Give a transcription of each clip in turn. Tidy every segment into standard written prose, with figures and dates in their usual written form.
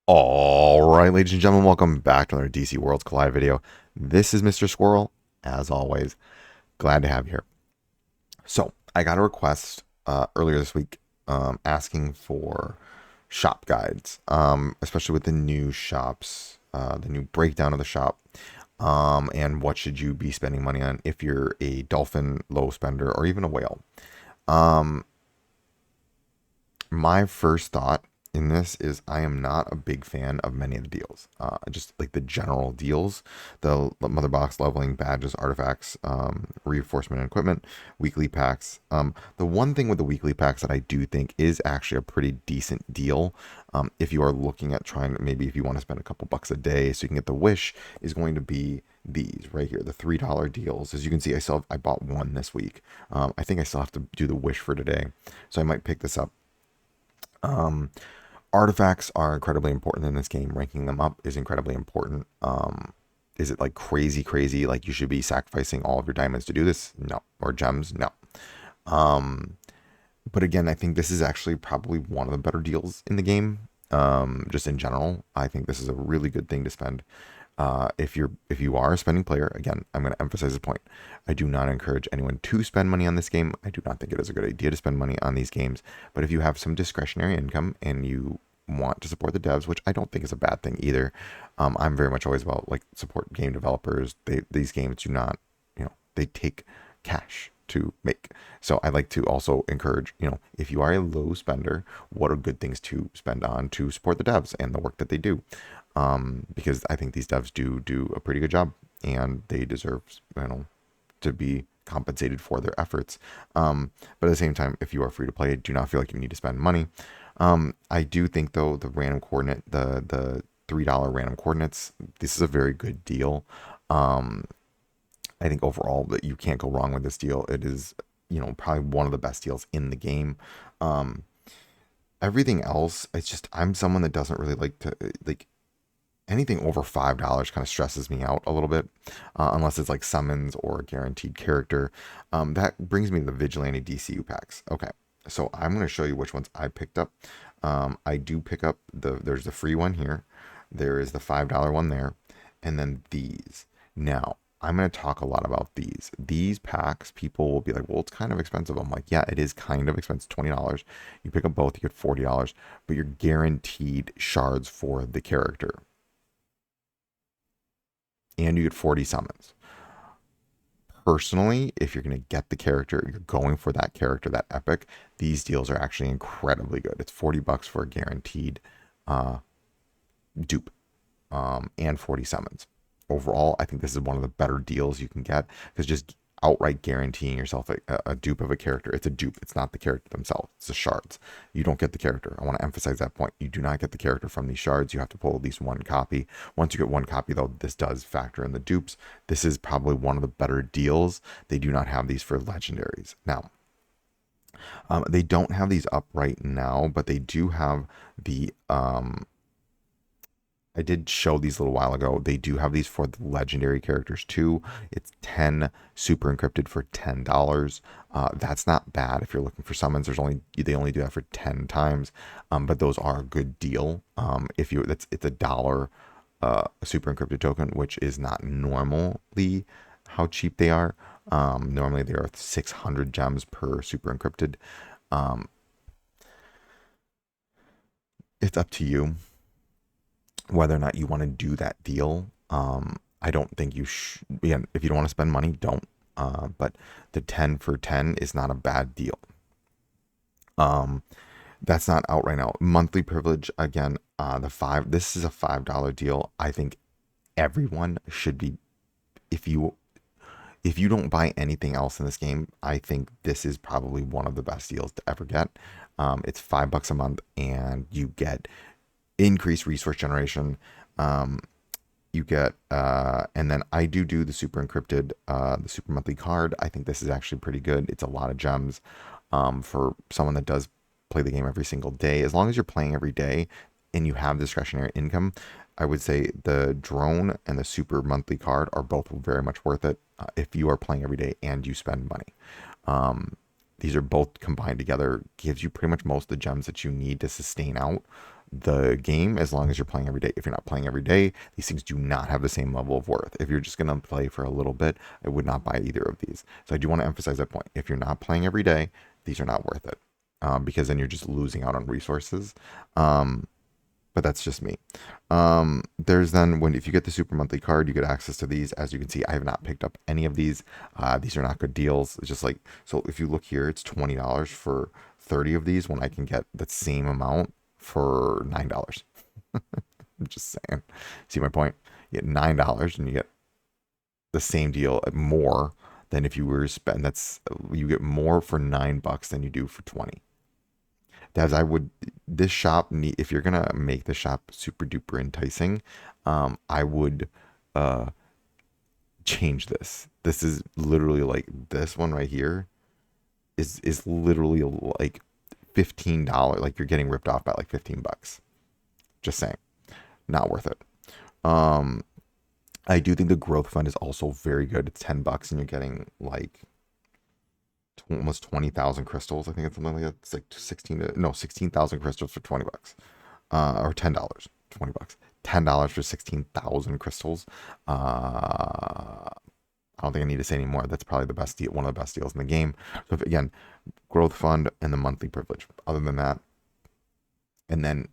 All right, ladies and gentlemen, welcome back to another DC Worlds Collide video. This is Mr. Squirrel, as always. Glad to have you here. So, I got a request earlier this week asking for shop guides, especially with the new shops, the new breakdown of the shop, and what should you be spending money on if you're a dolphin low spender or even a whale. Um, my first thought in this is I am not a big fan of many of the deals. Just like the general deals, the mother box leveling, badges, artifacts, reinforcement and equipment, weekly packs. The one thing with the weekly packs that I do think is actually a pretty decent deal, if you are looking at trying to, maybe if you want to spend a couple bucks a day so you can get the wish, is going to be these right here, the $3 deals. As you can see, I bought one this week. I think I still have to do the wish for today, so I might pick this up. Um, Artifacts are incredibly important in this game. Ranking them up is incredibly important. Is it like crazy, crazy? Like you should be sacrificing all of your diamonds to do this? No. Or gems? No. Um, but again, I think this is actually probably one of the better deals in the game. Just in general, I think this is a really good thing to spend. If you are a spending player, again, I'm going to emphasize the point. I do not encourage anyone to spend money on this game. I do not think it is a good idea to spend money on these games. But if you have some discretionary income and you want to support the devs, which I don't think is a bad thing either, I'm very much always about like support game developers. These games do not, they take cash to make. So I like to also encourage, if you are a low spender, what are good things to spend on to support the devs and the work that they do? Because I think these devs do a pretty good job and they deserve, to be compensated for their efforts. But at the same time, if you are free to play, do not feel like you need to spend money. I do think though the random coordinate, the $3 random coordinates, this is a very good deal. Um, I think overall that you can't go wrong with this deal. It is, probably one of the best deals in the game. Um, Everything else, it's just I'm someone that doesn't really like to like anything over $5 kind of stresses me out a little bit, unless it's like summons or a guaranteed character. That brings me to the Vigilante DCU packs. Okay, so I'm going to show you which ones I picked up. I do pick up there's the free one here, there is the $5 one there, and then these. Now, I'm going to talk a lot about these. These packs, people will be like, well, it's kind of expensive. I'm like, yeah, it is kind of expensive. $20. You pick up both, you get $40, but you're guaranteed shards for the character and you get 40 summons. Personally, if you're going to get the character, you're going for that character, that epic, these deals are actually incredibly good. It's $40 for a guaranteed uh, dupe, and 40 summons. Overall, I think this is one of the better deals you can get because just outright guaranteeing yourself a dupe of a character. It's a dupe. It's not the character themselves. It's the shards. You don't get the character. I want to emphasize that point. You do not get the character from these shards. You have to pull at least one copy. Once you get one copy, though, this does factor in the dupes. This is probably one of the better deals. They do not have these for legendaries. Now, they don't have these up right now, but they do have the I did show these a little while ago. They do have these for the legendary characters too. It's 10 super encrypted for $10. That's not bad if you're looking for summons. They only do that for 10 times, but those are a good deal. If you it's $1 a super encrypted token, which is not normally how cheap they are. Normally they are 600 gems per super encrypted. Um, it's up to you whether or not you want to do that deal. I don't think you should. Again, if you don't want to spend money, don't. But the 10 for 10 is not a bad deal. Um, that's not out right now. Monthly privilege again. The five. This is a $5 deal. I think everyone should be. If you if you don't buy anything else in this game, I think this is probably one of the best deals to ever get. It's $5 a month, and you get increased resource generation. Um, you get, and then I do the super encrypted, the super monthly card. I think this is actually pretty good. It's a lot of gems, for someone that does play the game every single day. As long as you're playing every day and you have discretionary income, I would say the drone and the super monthly card are both very much worth it, if you are playing every day and you spend money. These are both combined together, gives you pretty much most of the gems that you need to sustain out the game as long as you're playing every day. If you're not playing every day, these things do not have the same level of worth. If you're just going to play for a little bit, I would not buy either of these. So I do want to emphasize that point. If you're not playing every day, these are not worth it, because then you're just losing out on resources. Um, but that's just me. There's then when if you get the super monthly card, you get access to these. As you can see, I have not picked up any of these. These are not good deals. It's just like, so if you look here, it's $20 for 30 of these when I can get the same amount for $9. I'm just saying. See my point? You get $9 and you get the same deal at more than if you were to spend. That's, you get more for $9 than you do for 20. As I would, this shop need, if you're gonna make the shop super duper enticing, I would uh change this. This is literally like this one right here is literally like $15. Like you're getting ripped off by like $15. Just saying, not worth it. Um, I do think the growth fund is also very good. It's $10 and you're getting like almost 20,000 crystals. I think it's something like that. It's like 16,000 crystals for $20, or $10, $20, $10 for 16,000 crystals. I don't think I need to say any more. That's probably the best deal, one of the best deals in the game. So if, again, growth fund and the monthly privilege. Other than that, and then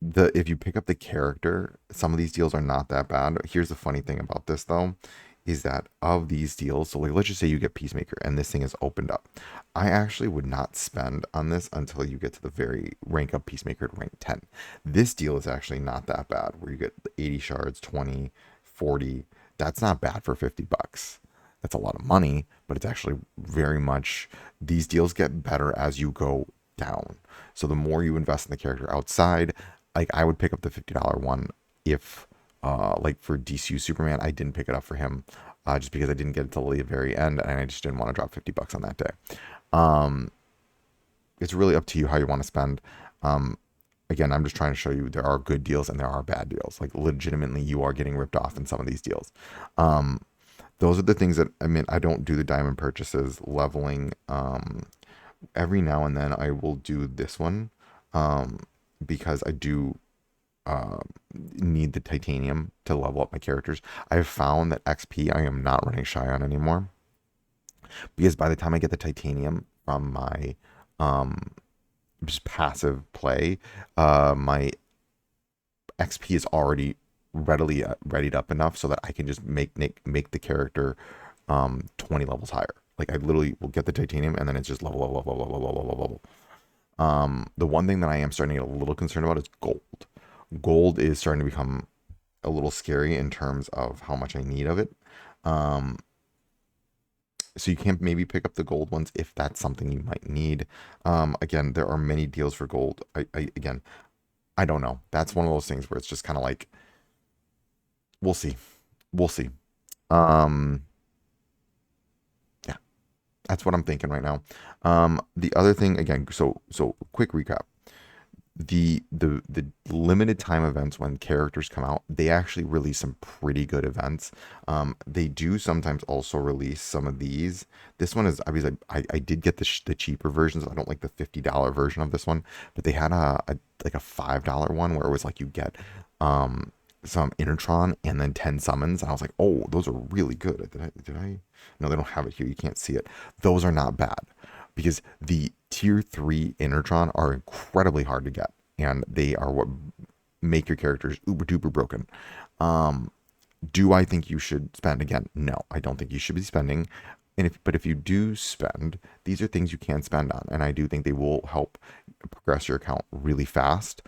if you pick up the character, some of these deals are not that bad. Here's the funny thing about this though, is that of these deals, so like let's just say you get Peacemaker and this thing is opened up. I actually would not spend on this until you get to the very rank up Peacemaker to rank 10. This deal is actually not that bad where you get 80 shards, 20, 40. That's not bad for $50. That's a lot of money, but it's actually very much, these deals get better as you go down. So the more you invest in the character outside, like I would pick up the $50 one if like for DCU Superman, I didn't pick it up for him just because I didn't get it till the very end and I just didn't want to drop $50 on that day. Um, it's really up to you how you want to spend. Um, Again, I'm just trying to show you there are good deals and there are bad deals. Like legitimately, you are getting ripped off in some of these deals. Um, those are the things that, I mean, I don't do the diamond purchases, leveling. Every now and then I will do this one um, because I do uh, need the titanium to level up my characters. I've found that XP I am not running shy on anymore because by the time I get the titanium from my um, just passive play, my XP is already readied up enough so that I can just make the character 20 levels higher. Like I literally will get the titanium and then it's just level. The one thing that I am starting to get a little concerned about is gold. Gold is starting to become a little scary in terms of how much I need of it. Um, so you can maybe pick up the gold ones if that's something you might need. Again, there are many deals for gold. Again, I don't know. That's one of those things where it's just kind of like, we'll see. We'll see. Um, yeah, that's what I'm thinking right now. The other thing, again, so quick recap. The limited time events when characters come out, they actually release some pretty good events. They do sometimes also release some of these. This one is obviously I did get the cheaper versions. I don't like the $50 version of this one, but they had a like a $5 one where it was like you get some Intertron and then 10 summons, and I was like, oh, those are really good. Did I? No, they don't have it here. You can't see it. Those are not bad because the tier 3 Intertron are incredibly hard to get, and they are what make your characters uber duper broken. Um, do I think you should spend again? No, I don't think you should be spending. But if you do spend, these are things you can spend on, and I do think they will help progress your account really fast.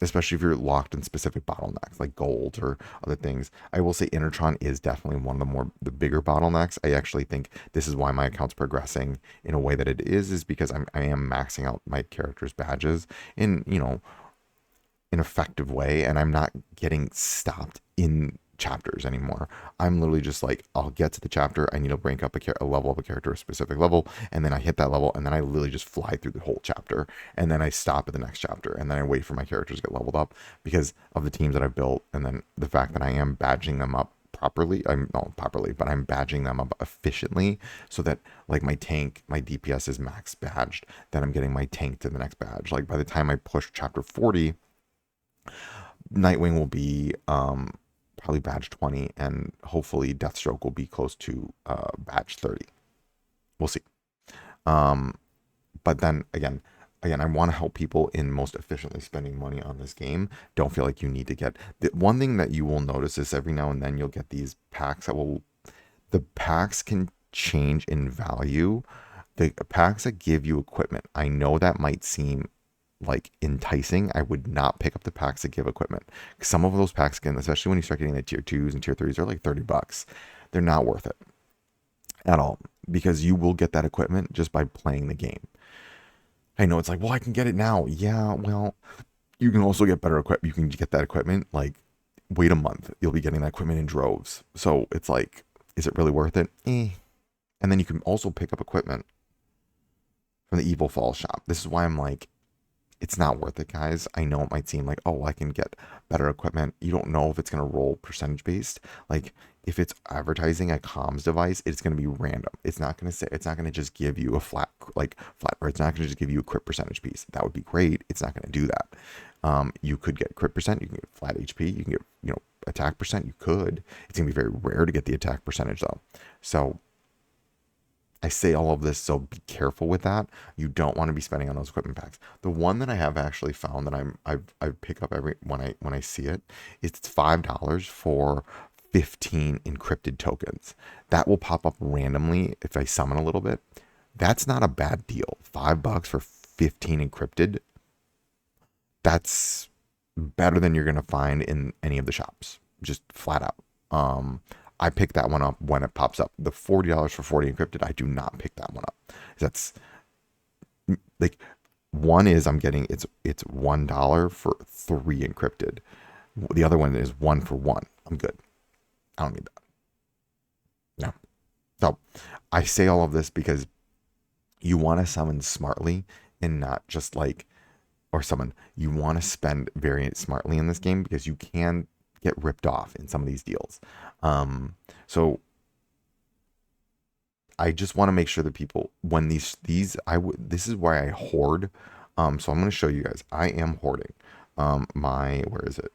Especially if you're locked in specific bottlenecks like gold or other things. I will say Intertron is definitely one of the bigger bottlenecks. I actually think this is why my account's progressing in a way that it is because I am maxing out my character's badges in, an effective way, and I'm not getting stopped in chapters anymore. I'm literally just like, I'll get to the chapter, I need to rank up a level of a character, a specific level, and then I hit that level, and then I literally just fly through the whole chapter, and then I stop at the next chapter, and then I wait for my characters to get leveled up because of the teams that I've built, and then the fact that I am badging them up properly. I'm not properly, but I'm badging them up efficiently so that like my tank, my DPS is max badged. Then I'm getting my tank to the next badge. Like by the time I push chapter 40, Nightwing will be probably badge 20, and hopefully Deathstroke will be close to badge 30. We'll see. Um, but then again, I want to help people in most efficiently spending money on this game. Don't feel like you need to get the one thing that you will notice is every now and then you'll get these packs the packs can change in value. The packs that give you equipment, I know that might seem like enticing. I would not pick up the packs that give equipment. Some of those packs can, especially when you start getting the tier 2s and tier 3s, are like $30. They're not worth it at all because you will get that equipment just by playing the game. I know it's like, well, I can get it now. Yeah, well, you can also get better equipment. You can get that equipment, like, wait a month. You'll be getting that equipment in droves. So it's like, is it really worth it? And then you can also pick up equipment from the Evil Falls shop. This is why I'm like, it's not worth it, guys. I know it might seem like, oh, I can get better equipment. You don't know if it's going to roll percentage based. Like, if it's advertising a comms device, it's going to be random. It's not going to just give you a flat, or it's not going to just give you a crit percentage piece. That would be great. It's not going to do that. You could get crit percent. You can get flat HP. You can get, attack percent. You could. It's going to be very rare to get the attack percentage, though. So, I say all of this, so be careful with that. You don't want to be spending on those equipment packs. The one that I have actually found that I pick up every when I see it, it's $5 for 15 encrypted tokens. That will pop up randomly if I summon a little bit. That's not a bad deal. $5 for 15 encrypted. That's better than you're gonna find in any of the shops. Just flat out. I pick that one up when it pops up. The $40 for 40 encrypted, I do not pick that one up. That's like one is I'm getting it's $1 for 3 encrypted. The other one is 1 for 1. I'm good. I don't need that. No. So I say all of this because you want to summon smartly and not just you want to spend very smartly in this game because you can get ripped off in some of these deals. So I just want to make sure that people, when this is why I hoard. So I'm going to show you guys. I am hoarding where is it?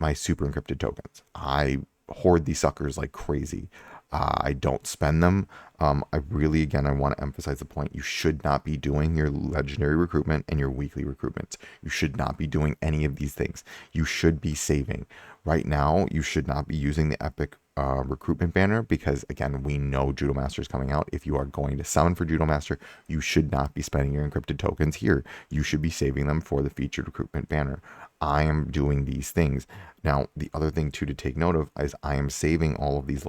My super encrypted tokens. I hoard these suckers like crazy. I don't spend them. I really, again, I want to emphasize the point. You should not be doing your legendary recruitment and your weekly recruitments. You should not be doing any of these things. You should be saving. Right now, you should not be using the epic recruitment banner because, again, we know Judo Master is coming out. If you are going to summon for Judo Master, you should not be spending your encrypted tokens here. You should be saving them for the featured recruitment banner. I am doing these things. Now, the other thing too to take note of is I am saving all of these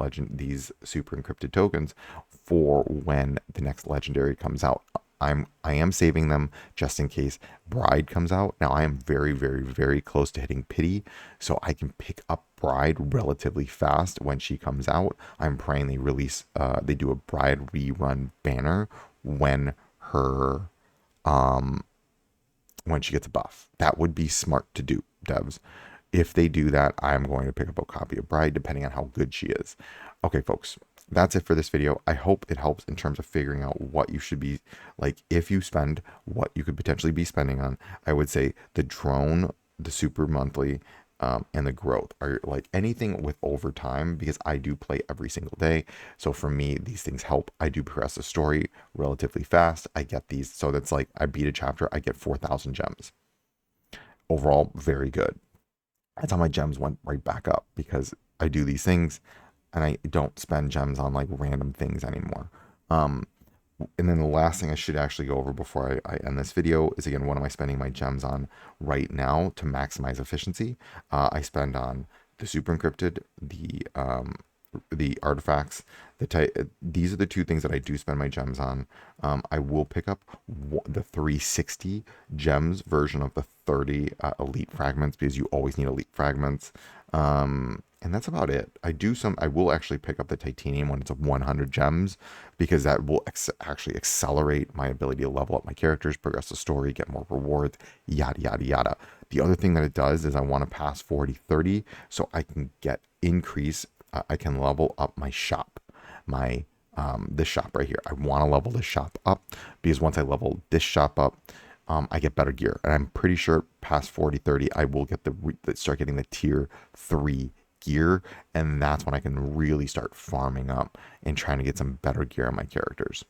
super encrypted tokens for when the next legendary comes out. I am saving them just in case Bride comes out. Now I am very, very, very close to hitting Pity, so I can pick up Bride relatively fast when she comes out. I'm praying they do a Bride rerun banner when she gets a buff. That would be smart to do, devs. If they do that, I'm going to pick up a copy of Bride depending on how good she is. Okay, folks, that's it for this video. I hope it helps in terms of figuring out what you should be, like, if you spend what you could potentially be spending on. I would say the drone, the super monthly, and the growth are like anything with overtime, because I do play every single day. So for me, these things help. I do progress the story relatively fast. I get these. So that's like I beat a chapter, I get 4,000 gems. Overall, very good. That's how my gems went right back up because I do these things and I don't spend gems on like random things anymore. And then the last thing I should actually go over before I end this video is, again, what am I spending my gems on right now to maximize efficiency? I spend on the super encrypted, the artifacts. These are the two things that I do spend my gems on. I will pick up the 360 gems version of the 30 elite fragments because you always need elite fragments. And that's about it. I will actually pick up the titanium when it's 100 gems because that will actually accelerate my ability to level up my characters, progress the story, get more rewards, yada, yada, yada. The other thing that it does is I want to pass 40-30 so I can increase I can level up my shop, my this shop right here. I want to level this shop up because once I level this shop up, I get better gear. And I'm pretty sure past 40, 30, I will get start getting the tier 3 gear. And that's when I can really start farming up and trying to get some better gear on my characters.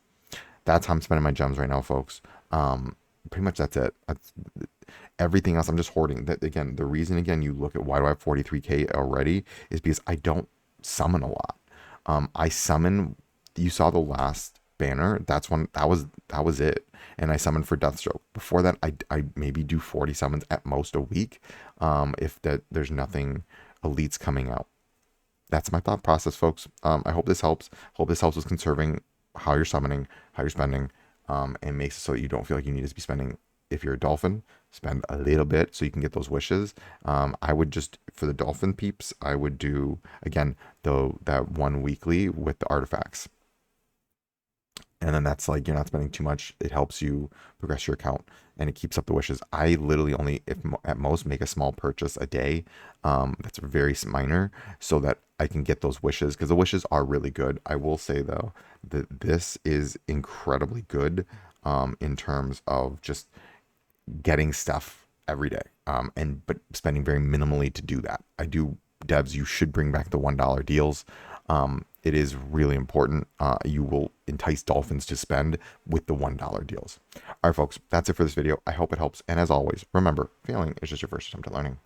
That's how I'm spending my gems right now, folks. Pretty much that's it. Everything else, I'm just hoarding. That again, the reason again you look at why do I have 43k already is because I don't summon a lot. I summon. You saw the last banner. That was it. And I summoned for Deathstroke. Before that, I maybe do 40 summons at most a week. If there's nothing elites coming out. That's my thought process, folks. I hope this helps. Hope this helps with conserving how you're summoning, how you're spending, and makes it so that you don't feel like you need to be spending. If you're a dolphin, spend a little bit so you can get those wishes. I would just for the dolphin peeps, I would do again that one weekly with the artifacts. And then that's like you're not spending too much. It helps you progress your account and it keeps up the wishes. I literally only, if at most, make a small purchase a day. That's very minor so that I can get those wishes because the wishes are really good. I will say though that this is incredibly good in terms of just getting stuff every day but spending very minimally to do that. I do devs, you should bring back the $1 deals. It is really important. You will entice dolphins to spend with the $1 deals. All right, folks, that's it for this video. I hope it helps. And as always, remember, failing is just your first attempt at learning.